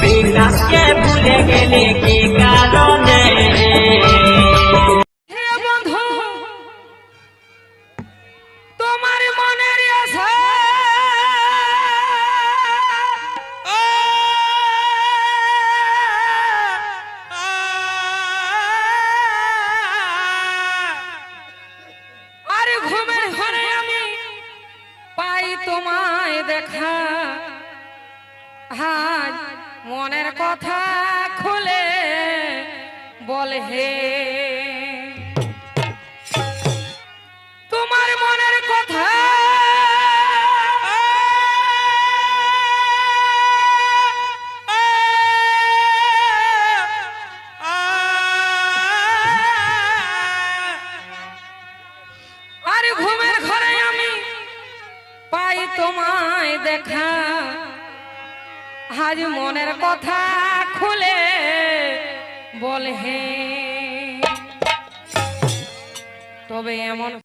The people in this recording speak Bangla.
বিকাশকে ভুলে গেলে কি কারণে? হে বন্ধু, তোমার মনের আশা আর ঘুমের ঘরে আমি পাই তোমায় দেখা, আজ মনের কথা খুলে বল হে। তোমার মনের কথা আর ঘুমের ঘরে আমি পাই তোমায় দেখা, আজ মনের কথা খুলে বল হে। তবে এমন